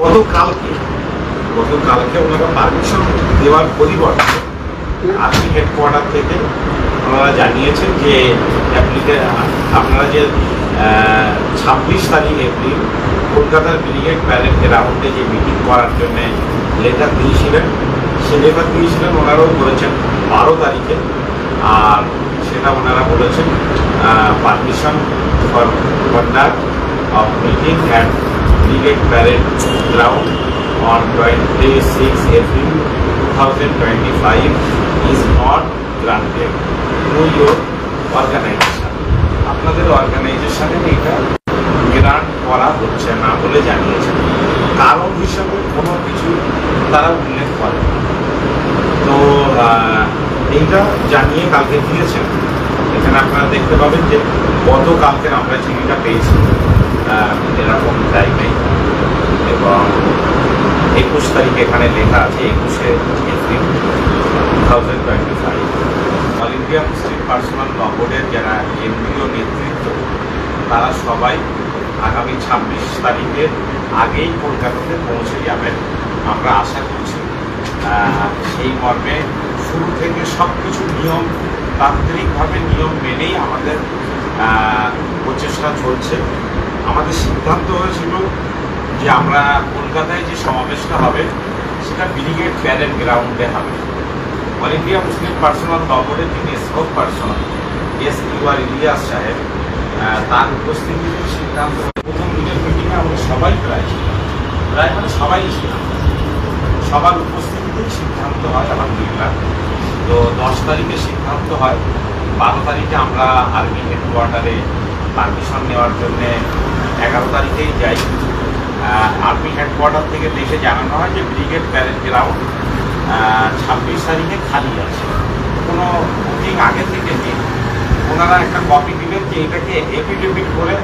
গতকালকে ওনারা পারমিশন দেওয়ার পরিবর্তে আর্মি হেডকোয়ার্টার থেকে ওনারা জানিয়েছেন যে আপনারা যে 26 তারিখ এপ্রিল কলকাতার ব্রিগেড প্যারেড গ্রাউন্ডে যে মিটিং করার জন্য লেটার দিয়েছিলেন, সে লেটার দিয়েছিলেন ওনারাও বলেছেন 12 তারিখে, আর সেটা ওনারা বলেছেন permission for conduct of meeting at brigade parade ground on 26 April 2025 is not granted to your organization. আপনাদের অর্গানাইজেশনে এটা গ্রান্ট করা হচ্ছে না বলে জানিয়েছেন। কারণ হিসাবে কোনো কিছু তারা উল্লেখ করে, তো এইটা জানিয়ে কালকে দিয়েছেন। এখানে আপনারা দেখতে পাবেন যে গতকালকে আমরা চিঠিটা পেয়েছি এরকম টাইমে, এবং 21 তারিখে এখানে লেখা আছে 21 April 2025। All India Muslim Personal Law বোর্ডের যারা কেন্দ্রীয় নেতৃত্ব তারা সবাই আগামী 26 তারিখের আগেই কলকাতাতে পৌঁছে যাবেন আমরা আশা করছি। সেই মর্মে শুরু থেকে সব কিছু নিয়ম তান্ত্রিকভাবে নিয়ম মেনেই আমাদের প্রচেষ্টা চলছে। আমাদের সিদ্ধান্ত হয়েছিল যে আমরা কলকাতায় যে সমাবেশটা হবে সেটা ব্রিগেড প্যারেড গ্রাউন্ডে হবে। All India Muslim Personal Law বোর্ডের যিনি স্পোক পার্সন SQR ইলিয়াস সাহেব, তার উপস্থিতিতে সিদ্ধান্ত প্রথম দিনের মিটিংয়ে আমরা সবাই প্রায় মানে সবাই ছিলাম, সবার উপস্থিতিতেই সিদ্ধান্ত হয় আলহামদুলিল্লাহ। তো 10 তারিখে সিদ্ধান্ত হয়, 12 তারিখে আমরা আর্মি হেডকোয়ার্টারে পারমিশন নেওয়ার জন্যে 11 তারিখেই যাই। আর্মি হেডকোয়ার্টার থেকে দেখে জানানো হয় যে ব্রিগেড প্যারেড গ্রাউন্ড 26 তারিখে খালি আছে, কোনো বুকিং আগে থেকে নেই। ওনারা একটা কপি দিলেন যে এটাকে এফিডেভিট করে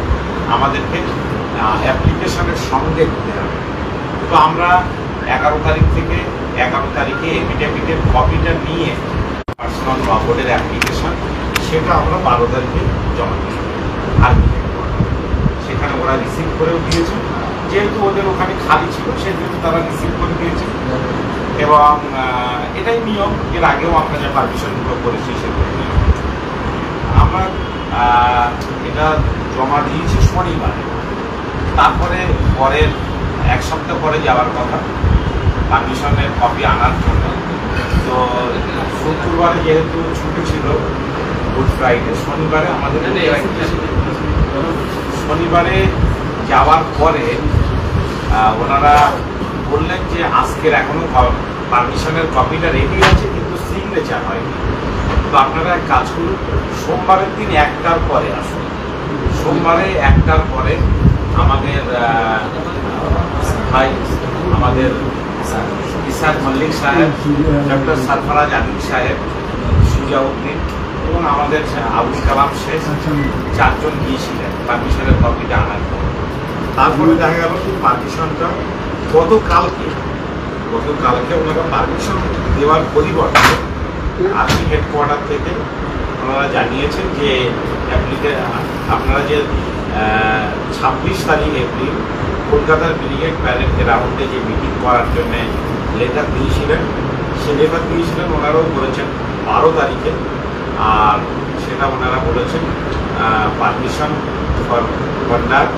আমাদেরকে অ্যাপ্লিকেশনের সঙ্গে দিতে হবে। তো আমরা 11 তারিখ থেকে 11 তারিখে এফিডেভিটের কপিটা নিয়ে পার্সোনাল ল বোর্ডের অ্যাপ্লিকেশন সেটা আমরা 12 তারিখে জমা দিই আর্মি হেডকোয়ার্টার। সেখানে ওরা রিসিভ করেও দিয়েছে, যেহেতু ওদের ওখানে খালি ছিল সেই জন্য তারা রিসিভ করে দিয়েছে। এবং এটাই নিয়ম, এর আগেও আমরা যে পারমিশনগুলো করেছি সেগুলো নিয়ম। আমরা এটা জমা দিয়েছি শনিবারে, তারপরে পরের 1 সপ্তাহ পরে যাওয়ার কথা পারমিশনের কপি আনার জন্য। তো শুক্রবারে যেহেতু ছুটি ছিল গুড ফ্রাইডে, শনিবারে আমাদের শনিবারে যাওয়ার পরে ওনারা বললেন যে আজকের এখনো পারমিশনের কপিটা রেডি আছে কিন্তু সিগনেচার হয়নি। তো আপনারা এক কাজ করুন, সোমবারের দিন 1টার পরে আসুন। সোমবারে 1টার পরে আমাদের ভাই আমাদের ইসাক মল্লিক সাহেব, ডক্টর সরফরাজ আদিল সাহেব, সুজাউদ্দিন এবং আমাদের আবুল কালাম শেখ 4 জন গিয়েছিলেন পারমিশনের কপিটা আনার পর। তারপরে দেখা গেল যে পারমিশনটা গতকালকে ওনারা পারমিশন দেওয়ার পরিবর্তে আর্মি হেডকোয়ার্টার থেকে ওনারা জানিয়েছেন যে আপনারা যে 26 তারিখ এপ্রিল কলকাতার ব্রিগেড প্যারেড গ্রাউন্ডে যে মিটিং করার জন্য লেটার দিয়েছিলেন, সে লেটার দিয়েছিলেন ওনারাও বলেছেন 12 তারিখে, আর সেটা ওনারা বলেছেন permission for conduct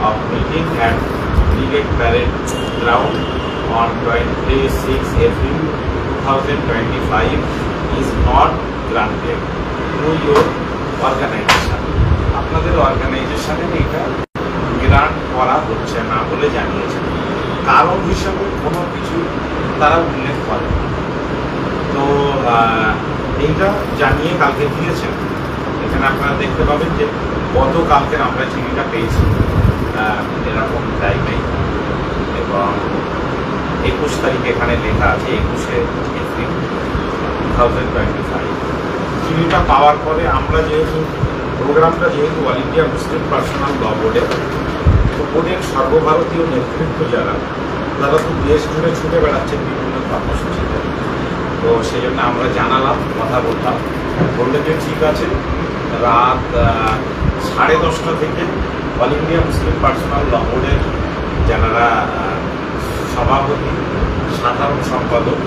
of meeting at Brigade Parade Ground on 26 April 2025 is not granted to your organization. আপনাদের অর্গানাইজেশনে এটা গ্রান্ট করা হচ্ছে না বলে জানিয়েছেন। কারণ হিসাবে কোনো কিছু তারা উল্লেখ করে, তো এইটা জানিয়ে কালকে দিয়েছেন। এখানে আপনারা দেখতে পাবেন যে গতকালকে আমরা চিঠিটা পেয়েছি এরকম টাইমে, এবং 21 তারিখে এখানে লেখা আছে 21 এপ্রিল 2025। চিঠিটা পাওয়ার পরে আমরা প্রোগ্রামটা যেহেতু all India Muslim Personal Law বোর্ডের, তো বোর্ডের সর্বভারতীয় নেতৃত্ব যারা তারা তো দেশ জুড়ে ছুটে বেড়াচ্ছেন বিভিন্ন কর্মসূচিতে। তো সেই জন্য আমরা জানালাম, কথা বললাম, বললেন যে ঠিক আছে রাত 10:30 থেকে all India Muslim Personal Law বোর্ডের যারা সম্পাদক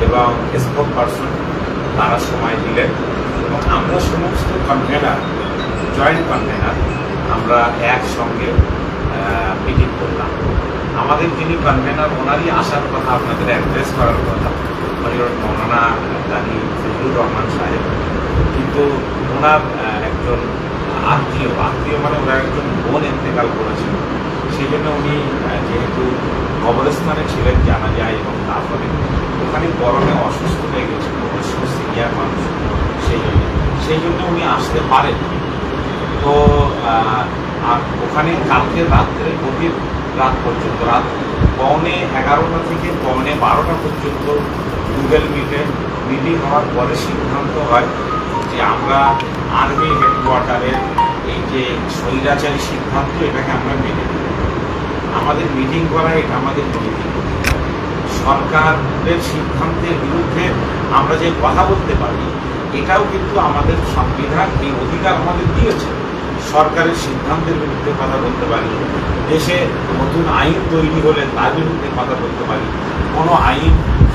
এবং স্পোক পার্সন তারা সময় দিলেন এবং আমরা সমস্ত কনভেনার, জয়েন্ট কনভেনার আমরা একসঙ্গে মিটিং করলাম। আমাদের যিনি কনভেনার ওনারই আসার কথা, আপনাদের অ্যাড্রেস করার কথা মৌলানা কাজী ফজলুর রহমান সাহেব, কিন্তু ওনার একজন আত্মীয় মানে ওনার একজন বোন ইন্তেকাল করেছেন, সেই জন্য উনি যেহেতু কবরস্থানে ছিলেন জানা যায়, এবং তারপরে ওখানে গরমে অসুস্থ হয়ে গেছে, অবশ্য সিনিয়র মানুষ, সেই জন্য উনি আসতে পারেন। তো আর ওখানে কালকে রাত্রে গভীর রাত পর্যন্ত, রাত 11:15 থেকে 12:15 পর্যন্ত গুগল মিটে মিটিং হওয়ার পরে সিদ্ধান্ত হয় যে আমরা আর্মি হেডকোয়ার্টারের এই যে স্বৈরাচারী সিদ্ধান্ত, এটাকে আমরা মেনে নিই। আমাদের মিটিং করা এটা আমাদের মিটিং। সরকারের সিদ্ধান্তের বিরুদ্ধে আমরা যে কথা বলতে পারি, এটাও কিন্তু আমাদের সংবিধান এই অধিকার আমাদের দিয়েছে। সরকারের সিদ্ধান্তের বিরুদ্ধে কথা বলতে পারি, দেশে নতুন আইন তৈরি হলে তার বিরুদ্ধে কথা বলতে পারি, কোনো আইন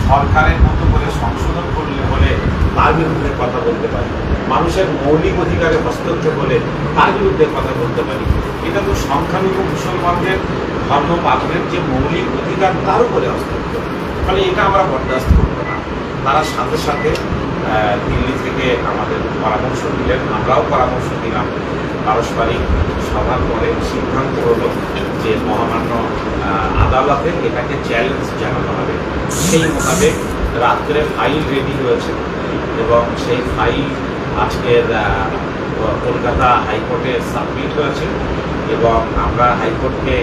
সরকারের মতো করে সংশোধন করলে হলে তার বিরুদ্ধে কথা বলতে পারি, মানুষের মৌলিক অধিকারে হস্তক্ষেপ হলে তার বিরুদ্ধে কথা বলতে পারি। এটা তো সংখ্যালঘু মুসলমানদের ধর্ম পালনের যে মৌলিক অধিকার, তার উপরে হস্তক্ষেপ। ফলে এটা আমরা বরদাস্ত করব না। তারা সাথে সাথে দিল্লি থেকে আমাদের পরামর্শ দিলেন, আমরাও পরামর্শ দিলাম। পারস্পরিক সভার পরে সিদ্ধান্ত হলো যে মহামান্য আদালতে এটাকে চ্যালেঞ্জ জানানো হবে। সেই মোতাবেক রাত্রে ফাইল রেডি হয়েছে এবং সেই ফাইল আজকের কলকাতা হাইকোর্টে সাবমিট হয়েছে এবং আমরা হাইকোর্টকে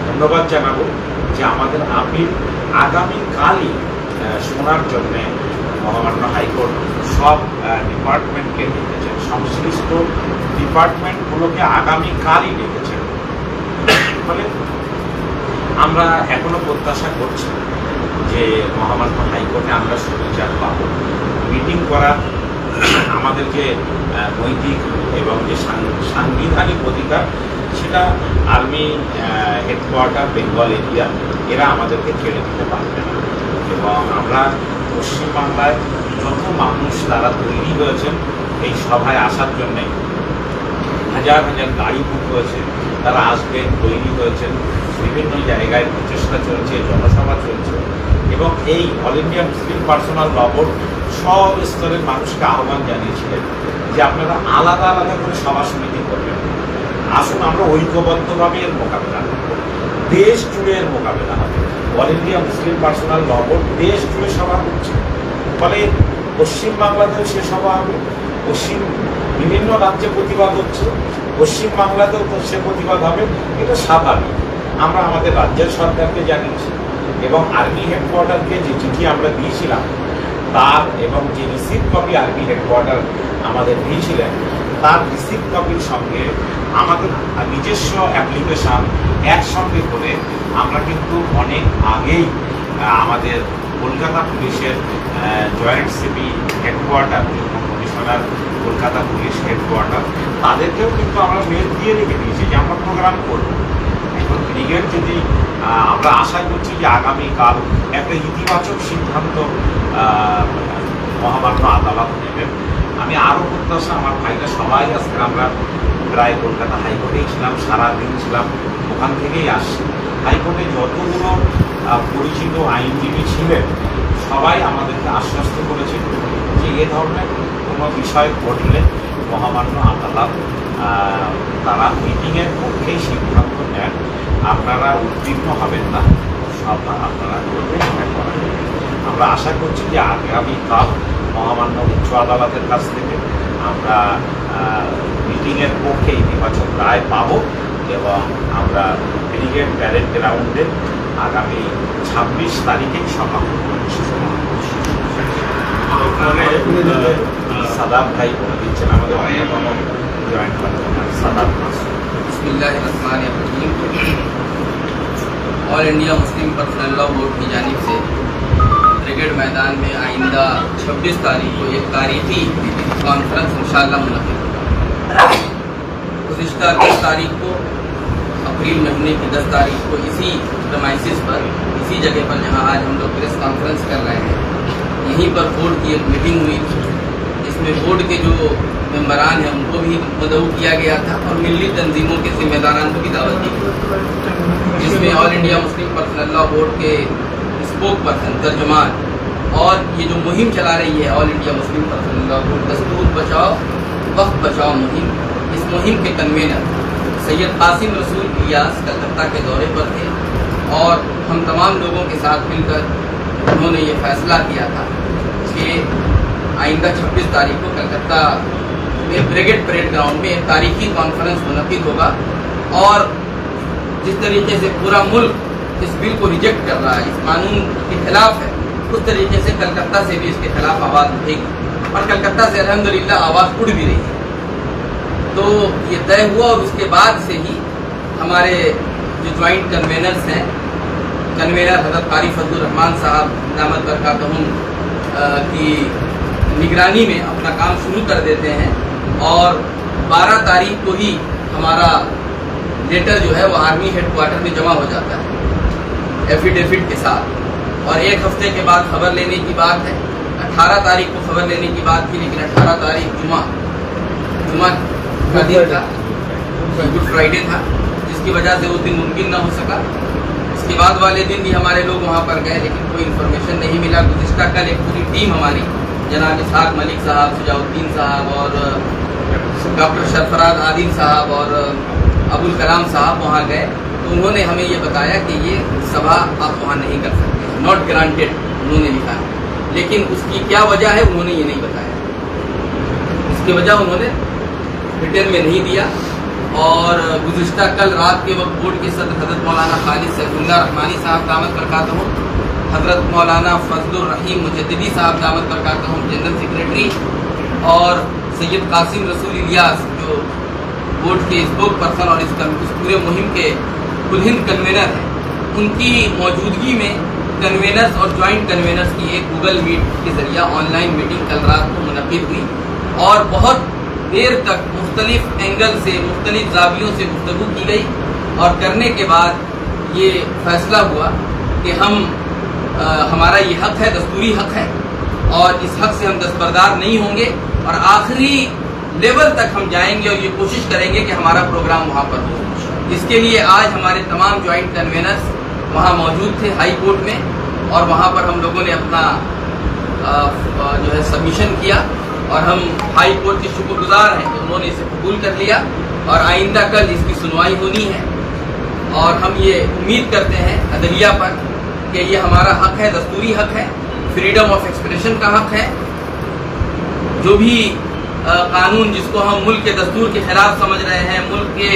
ধন্যবাদ জানাবো যে আমাদের আপিল আগামীকালই শোনার জন্যে মহামান্য হাইকোর্ট সব ডিপার্টমেন্টকে ডেকেছেন, সংশ্লিষ্ট ডিপার্টমেন্টগুলোকে আগামীকালই ডেকেছেন। ফলে আমরা এখনো প্রত্যাশা করছি যে মহামান্য হাইকোর্টে আমরা সুবিচার পাব। মিটিং করার আমাদের যে নৈতিক এবং যে সাংবিধানিক অধিকার, সেটা আর্মি হেডকোয়ার্টার বেঙ্গল এরিয়া এরা আমাদেরকে কেড়ে দিতে পারবে না। এবং আমরা পশ্চিমবাংলায় যত মানুষ তারা তৈরি হয়েছেন এই সভায় আসার জন্যে, হাজার হাজার গাড়ি বুক হয়েছে, তারা আসবেন, তৈরি হয়েছেন, বিভিন্ন জায়গায় প্রচেষ্টা চলছে, জনসভা চলছে এবং এই অল ইন্ডিয়া মুসলিম পার্সোনাল ল বোর্ড সব স্তরের মানুষকে আহ্বান জানিয়েছিলেন যে আপনারা আলাদা আলাদা করে সভা সমিতি করবেন, আসুন আমরা ঐক্যবদ্ধভাবে এর মোকাবেলা করব। দেশ জুড়ে এর মোকাবেলা হবে। অল ইন্ডিয়া মুসলিম পার্সোনাল ল বোর্ড দেশ জুড়ে সভা করছে, ফলে পশ্চিমবাংলাতেও সে সভা হবে। বিভিন্ন রাজ্যে প্রতিবাদ হচ্ছে, পশ্চিমবাংলাতেও সে প্রতিবাদ হবে, এটা স্বাভাবিক। আমরা আমাদের রাজ্যের সরকারকে জানিয়েছি এবং আর্মি হেডকোয়ার্টারকে যে চিঠি আমরা দিয়েছিলাম তার এবং যে রিসিপ্ট কপি আর্মি হেডকোয়ার্টার আমাদের দিয়েছিলেন তার রিসিপ্ট কপির সঙ্গে আমাদের নিজস্ব অ্যাপ্লিকেশন একসঙ্গে করে আমরা কিন্তু অনেক আগেই আমাদের কলকাতা পুলিশের joint CP headquarter, commissioner Kolkata police headquarter, তাদেরকেও কিন্তু আমরা মেল দিয়ে রেখে দিয়েছি যে আমরা প্রোগ্রাম করব। এখন ব্রিগেড যদি আমরা আশা করছি যে আগামীকাল একটা ইতিবাচক সিদ্ধান্ত মহামান্য আদালত নেবেন। আমি আরও প্রত্যাশা, আমার ভাইরা সবাই আজকে আমরা প্রায় কলকাতা হাইকোর্টেই ছিলাম, সারাদিন ছিলাম, ওখান থেকেই আসছি। হাইকোর্টে যতগুলো পরিচিত আইনজীবী ছিলেন সবাই আমাদেরকে আশ্বস্ত করেছেন যে এ ধরনের কোনো বিষয় ঘটলে মহামান্য আদালত তারা মিটিংয়ের পক্ষেই সিদ্ধান্ত নেন, আপনারা উদ্বিগ্ন হবেন না, সব আপনারা করবেন, এটা করা যাবে। আমরা আশা করছি যে আগামীকাল মহামান্য উচ্চ আদালতের কাছ থেকে আমরা মিটিংয়ের পক্ষে ইতিবাচক রায় পাব এবং আমরা ব্রিগেড প্যারেড গ্রাউন্ডে আগামী 26 তারিখেই সভা করব। সাদাব ভাই বলে দিচ্ছেন আমাদের অন্যতম জয়েন্ট কনভেনার সাদাব। बिस्मिल्लाहिर्रहमानिर्रहीम। All India Muslim Personal Law Board की जानिब से ब्रिगेड मैदान में आइंदा 26 तारीख को एक तारीखी कॉन्फ्रेंस इंशाअल्लाह मुनक़िद होगा। गुज़िश्ता 10 तारीख को अप्रैल महीने की 10 तारीख को इसी प्रमाइसिस पर, इसी जगह पर जहां आज हम लोग प्रेस कॉन्फ्रेंस कर रहे हैं, यहीं पर बोर्ड की एक मीटिंग हुई थी, जिसमें बोर्ड के जो मेम्बरान हैं उनको भी मदऊ किया गया था और मिली तंजीमों के जिम्मेदारान को भी दावत दी गई, जिसमें all India Muslim Personal Law board के स्पोक पर्सन, तर्जुमान, और ये जो मुहिम चला रही है all India Muslim Personal Law board दस्तूर बचाओ वक्त बचाओ मुहिम, इस मुहिम के कन्वीनर सैयद कासिम रसूल इलियास कलकत्ता के दौरे पर थे और हम तमाम लोगों के साथ मिलकर उन्होंने ये फैसला किया था कि आइंदा 26 तारीख को कलकत्ता में ब्रिगेड परेड ग्राउंड में एक तारीखी कॉन्फ्रेंस मुनक़िद होगा और जिस तरीके से पूरा मुल्क इस बिल को रिजेक्ट कर रहा है, इस कानून के खिलाफ है, उस तरीके से कलकत्ता से भी इसके खिलाफ आवाज़ उठेगी और कलकत्ता से अल्हम्दुलिल्लाह आवाज़ उठ भी रही है। तो ये तय हुआ और उसके बाद से ही हमारे जो ज्वाइंट कन्वेनर्स हैं, कन्वेनर हज़रत क़ारी फजलुर रहमान साहब दामत बरकातहुम की निगरानी में अपना काम शुरू कर देते हैं और 12 तारीख को ही हमारा लेटर जो है वो आर्मी हेडक्वार्टर में जमा हो जाता है एफिडेविट के साथ और एक हफ्ते के बाद खबर लेने की बात है। 18 तारीख को खबर लेने की बात थी, लेकिन 18 तारीख जुमा का दिन था, गुड फ्राइडे था, जिसकी वजह से उस दिन मुमकिन ना हो सका। इसके बाद वाले दिन भी हमारे लोग वहाँ पर गए, लेकिन कोई इन्फॉर्मेशन नहीं मिला। गुज़िश्ता कल एक पूरी टीम हमारी जनाब इसहाक मलिक साहब, सुजाउद्दीन साहब और डॉक्टर सरफराज आदिल साहब और अबुल कलाम साहब वहाँ गए, तो उन्होंने हमें ये बताया कि ये सभा आप वहाँ नहीं कर सकते, नॉट ग्रांटेड उन्होंने लिखा है, लेकिन उसकी क्या वजह है उन्होंने ये नहीं बताया। इसकी वजह उन्होंने रिटर्न में नहीं दिया और गुज़िश्ता कल रात के वक्त बोर्ड के सदर हज़रत मौलाना खालिद सैफुल्लाह रहमानी साहब दामत बरकातहुम, हज़रत मौलाना फजलुर रहीम मुजद्दिदी साहब दामत बरकातहुम जनरल सेक्रेटरी और सैयद कासिम रसूल इलियास जो बोर्ड के स्पोक पर्सन और इस पूरे मुहिम के कुल हिंद कन्वेनर हैं, उनकी मौजूदगी में कन्वेनर्स और ज्वाइंट कन्वेनर्स की एक गूगल मीट के जरिए ऑनलाइन मीटिंग कल रात को मुनक़िद हुई और बहुत देर तक मुख्तलिफ एंगल से, मुख्तलिफ ज़ावियों से गुफ्तगू की गई और करने के बाद ये फैसला हुआ कि हमारा ये हक़ है, दस्तूरी हक़ है और इस हक़ से हम दस्तबरदार नहीं होंगे और आखिरी लेवल तक हम जाएंगे और ये कोशिश करेंगे कि हमारा प्रोग्राम वहाँ पर हो। इसके लिए आज हमारे तमाम ज्वाइंट कन्वेनर्स वहाँ मौजूद थे हाई कोर्ट में और वहाँ पर हम लोगों ने अपना जो है सबमिशन किया और हम हाई कोर्ट के शुक्रगुजार हैं कि उन्होंने इसे कबूल कर लिया और आइंदा कल इसकी सुनवाई होनी है और हम ये उम्मीद करते हैं अदलिया पर कि ये हमारा हक़ है, दस्तूरी हक़ है, फ्रीडम ऑफ एक्सप्रेशन का हक़ है। जो भी कानून जिसको हम मुल्क के दस्तूर के ख़िलाफ़ समझ रहे हैं, मुल्क के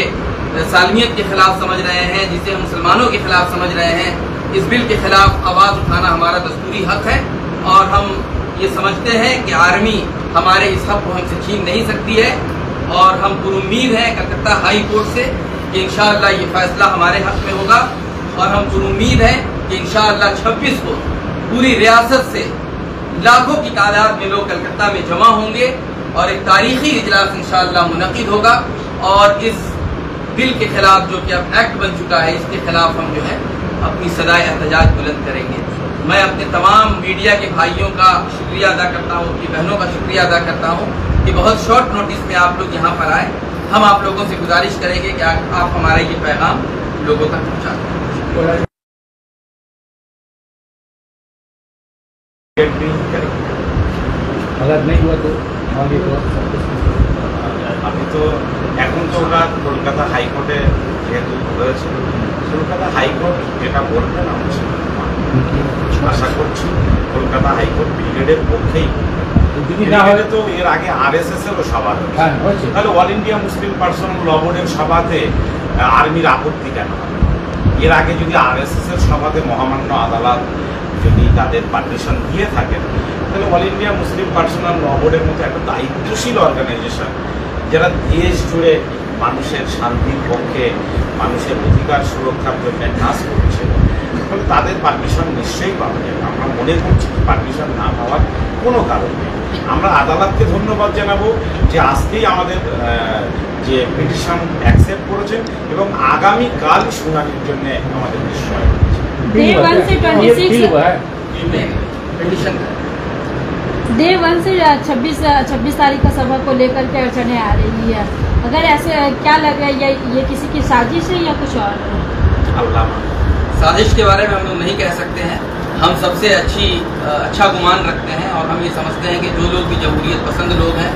सालमियत के ख़िलाफ़ समझ रहे हैं, जिसे हम मुसलमानों के ख़िलाफ़ समझ रहे हैं, इस बिल के ख़िलाफ़ आवाज़ उठाना हमारा दस्तूरी हक़ है और हम ये समझते हैं कि आर्मी हमारे इस हक़ को हमसे छीन नहीं सकती है और हम पुरुम्मीद हैं कलकत्ता हाई कोर्ट से कि इंशाअल्लाह ये फ़ैसला हमारे हक़ में होगा और हम पुरुम्मीद हैं कि इंशाअल्लाह 26 को पूरी रियासत से लाखों की तादाद में लोग कलकत्ता में जमा होंगे और एक तारीखी इजलास इंशाअल्लाह मुनक़िद होगा और इस बिल के खिलाफ जो कि अब एक्ट बन चुका है, इसके खिलाफ हम जो है अपनी सदाए एहतजाज बुलंद करेंगे। मैं अपने तमाम मीडिया के भाइयों का शुक्रिया अदा करता हूँ, अपनी बहनों का शुक्रिया अदा करता हूँ कि बहुत शॉर्ट नोटिस में आप लोग यहाँ पर आए। हम आप लोगों से गुजारिश करेंगे कि आप हमारा ये पैगाम लोगों तक पहुँचा दें। अगर नहीं हुआ तो আমি তো এখন তো ওরা কলকাতা হাইকোর্টে যেহেতু রয়েছে, কলকাতা হাইকোর্ট যেটা বলবেন আমরা আশা করছি কলকাতা হাইকোর্ট ব্রিগেডের পক্ষেই। না হলে তো এর আগে RSS এরও সভা হয়েছে, তাহলে all India Muslim Personal Law বোর্ডের সভাতে আর্মির আপত্তি কেন হবে? এর আগে যদি RSS এর সভাতে মহামান্য আদালত যদি তাদের পারমিশন দিয়ে থাকেন, তাহলে all India Muslim Personal Law বোর্ডের মতো একটা দায়িত্বশীল অর্গানাইজেশন যারা দেশ জুড়ে মানুষের শান্তির পক্ষে, মানুষের অধিকার সুরক্ষার জন্য কাজ করছে, তাহলে তাদের পারমিশন নিশ্চয়ই পাওয়া যাবে। আমরা মনে করছি পারমিশন না পাওয়ার কোনো কারণ নেই। আমরা আদালতকে ধন্যবাদ জানাবো যে আজকেই আমাদের যে পিটিশন অ্যাকসেপ্ট করেছেন এবং আগামীকাল শুনানির জন্য আমাদের সময় দিয়েছেন। Day 1 से 26 पिटीशन Day 1 से 26 तारीख का सभा को लेकर के अड़चने आ रही है। अगर ऐसे क्या लग रहा है, ये किसी की साजिश है या कुछ और है? अल्लाह साजिश के बारे में हम लोग नहीं कह सकते हैं। हम सबसे अच्छा गुमान रखते हैं और हम ये समझते हैं कि जो लोग भी जमहूरियत पसंद लोग हैं